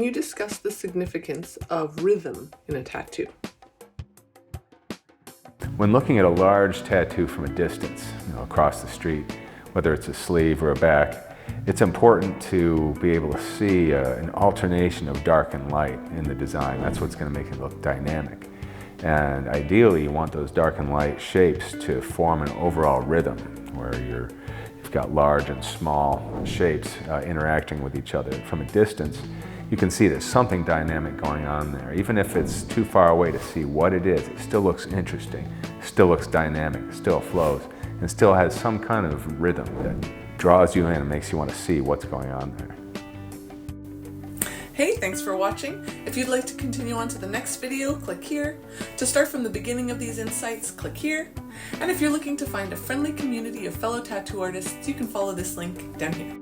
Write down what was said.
you discuss the significance of rhythm in a tattoo? When looking at a large tattoo from a distance, across the street, whether it's a sleeve or a back, it's important to be able to see an alternation of dark and light in the design. That's what's going to make it look dynamic. And ideally, you want those dark and light shapes to form an overall rhythm where you've got large and small shapes interacting with each other. From a distance, you can see there's something dynamic going on there. Even if it's too far away to see what it is, it still looks interesting, still looks dynamic, still flows, and still has some kind of rhythm that draws you in and makes you want to see what's going on there. Hey, thanks for watching. If you'd like to continue on to the next video, click here. To start from the beginning of these insights, click here. And if you're looking to find a friendly community of fellow tattoo artists, you can follow this link down here.